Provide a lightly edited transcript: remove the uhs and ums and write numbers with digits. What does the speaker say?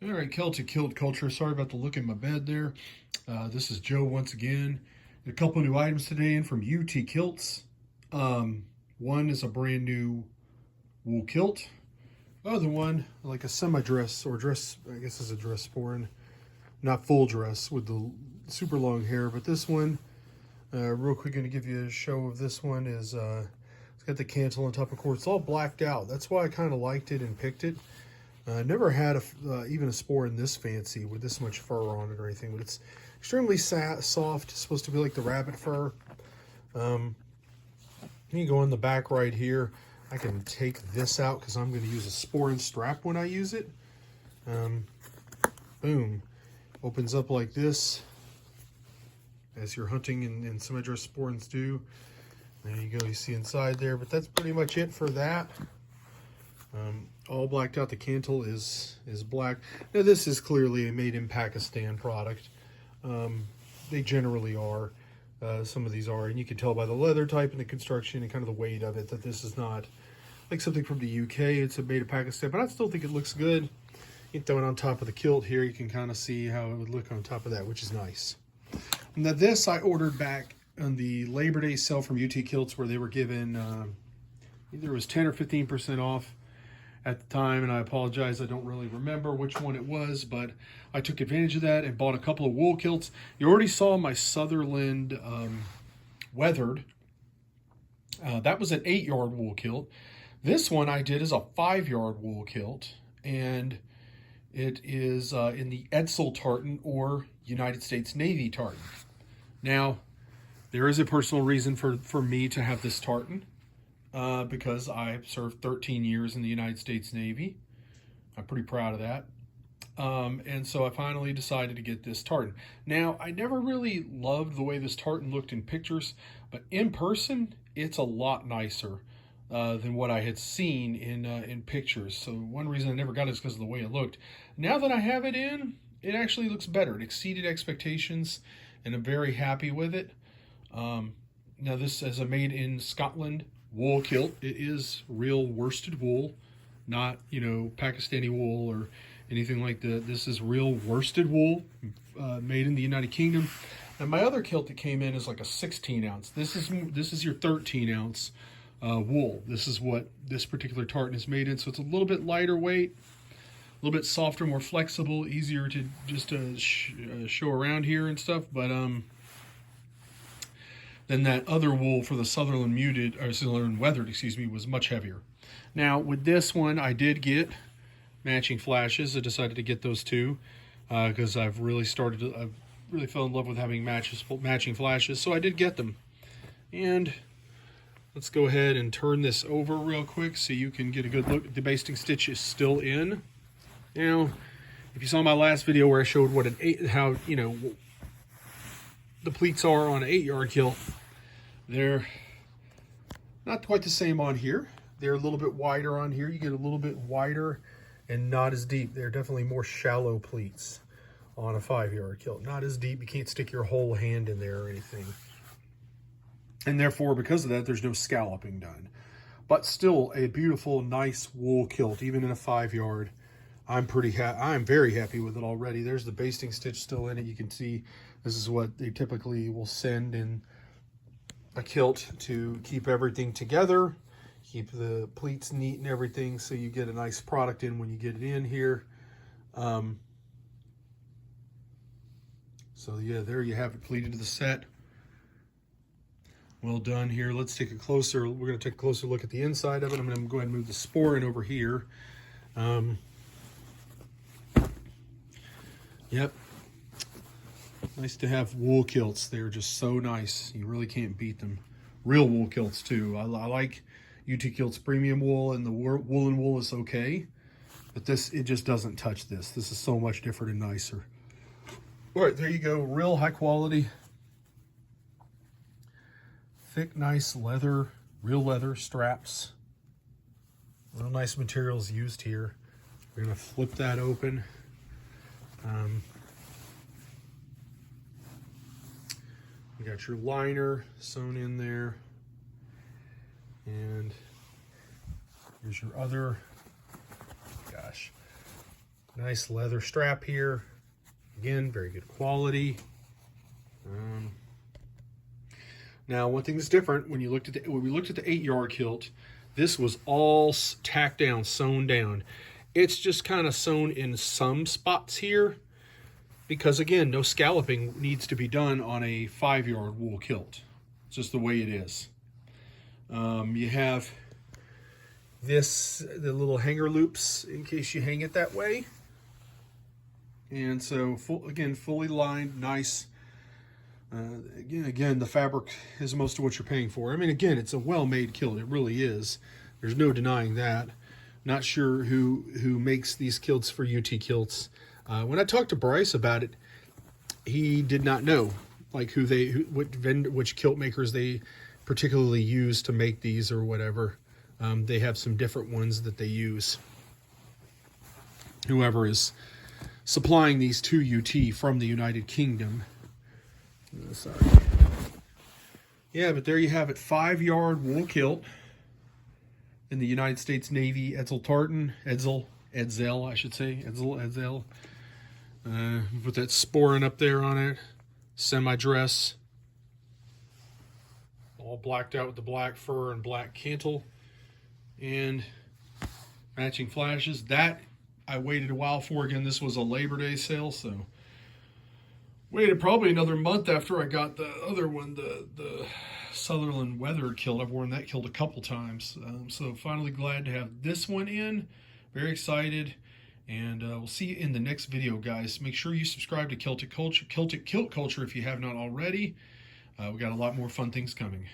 All right, Celtic Kilt Culture. Sorry about the look in my bed there. This is Joe once again. A couple new items today in from UT Kilts. One is a brand new wool kilt. Other one, like a semi-dress or dress, I guess is a dress sporran. Not full dress with the super long hair, but this one, real quick, going to give you a show of this one is, it's got the cantle on top, of course. It's all blacked out. That's why I kind of liked it and picked it. Never had even a sporran this fancy with this much fur on it or anything, but it's extremely soft. It's supposed to be like the rabbit fur. You go in the back right here. I can take this out because I'm going to use a sporran strap when I use it. Boom. Opens up like this, as you're hunting and some dress sporrans do. There you go. You see inside there, but that's pretty much it for that. All blacked out. The cantle is black. Now this is clearly a made in Pakistan product. They generally are. Some of these are, and you can tell by the leather type and the construction and kind of the weight of it that this is not like something from the UK. It's a made in Pakistan, but I still think it looks good. You throw it on top of the kilt here. You can kind of see how it would look on top of that, which is nice. Now this I ordered back on the Labor Day sale from UT Kilts, where they were given either it was 10 or 15% off at the time, and I apologize, I don't really remember which one it was, but I took advantage of that and bought a couple of wool kilts. You already saw my Sutherland weathered. That was an 8-yard wool kilt. This one I did as a 5-yard wool kilt, and it is in the Edsel tartan or United States Navy tartan. Now, there is a personal reason for me to have this tartan. Because I served 13 years in the United States Navy. I'm pretty proud of that. And so I finally decided to get this tartan. Now, I never really loved the way this tartan looked in pictures, but in person, it's a lot nicer than what I had seen in pictures. So one reason I never got it is because of the way it looked. Now that I have it in, it actually looks better. It exceeded expectations, and I'm very happy with it. Now, this is a made in Scotland wool kilt. It is real worsted wool, not, Pakistani wool or anything like that. This is real worsted wool, made in the United Kingdom. And my other kilt that came in is like a 16 ounce. This is your 13 ounce wool. This is what this particular tartan is made in. So it's a little bit lighter weight, a little bit softer, more flexible, easier to just show around here and stuff. But then that other wool for the Sutherland weathered, was much heavier. Now with this one, I did get matching flashes. I decided to get those too because I've really fell in love with having matching flashes. So I did get them. And let's go ahead and turn this over real quick so you can get a good look. The basting stitch is still in. Now, if you saw my last video where I showed how the pleats are on an 8-yard kilt, they're not quite the same on here. They're a little bit wider on here. You get a little bit wider and not as deep. They're definitely more shallow pleats on a 5-yard kilt. Not as deep. You can't stick your whole hand in there or anything. And therefore, because of that, there's no scalloping done. But still a beautiful, nice wool kilt, even in a 5-yard. I'm very happy with it already. There's the basting stitch still in it. You can see this is what they typically will send in a kilt to keep everything together, keep the pleats neat and everything, so you get a nice product in when you get it in here. So yeah, there you have it, pleated to the set. Well done here. We're going to take a closer look at the inside of it. I'm going to go ahead and move the sporran over here. Yep. Nice to have wool kilts. They're just so nice. You really can't beat them. Real wool kilts too. I like UT Kilts premium wool, and the woolen wool is okay. But it just doesn't touch this. This is so much different and nicer. All right, there you go. Real high quality. Thick, nice leather, real leather straps. Real nice materials used here. We're gonna flip that open. You got your liner sewn in there, and here's your other, Nice leather strap here. Again, very good quality. Now, one thing that's different when we looked at the 8-yard kilt, this was all tacked down, sewn down. It's just kind of sewn in some spots here because, again, no scalloping needs to be done on a 5-yard wool kilt. It's just the way it is. You have the little hanger loops in case you hang it that way. And so, again, fully lined, nice. Again, the fabric is most of what you're paying for. I mean, again, it's a well-made kilt. It really is. There's no denying that. Not sure who makes these kilts for UT Kilts. When I talked to Bryce about it, he did not know like which kilt makers they particularly use to make these or whatever. They have some different ones that they use. Whoever is supplying these to UT from the United Kingdom. Sorry. Yeah, but there you have it. 5-yard wool kilt in the United States Navy Edsel Tartan. Edsel, I should say. Edsel. Put that sporin up there on it. Semi-dress. All blacked out with the black fur and black cantle. And matching flashes. That I waited a while for. Again, this was a Labor Day sale, so waited probably another month after I got the other one, the Sutherland Weather kilt. I've worn that kilt a couple times. So finally glad to have this one in. Very excited. And we'll see you in the next video, guys. Make sure you subscribe to Celtic Kilt Culture if you have not already. We got a lot more fun things coming.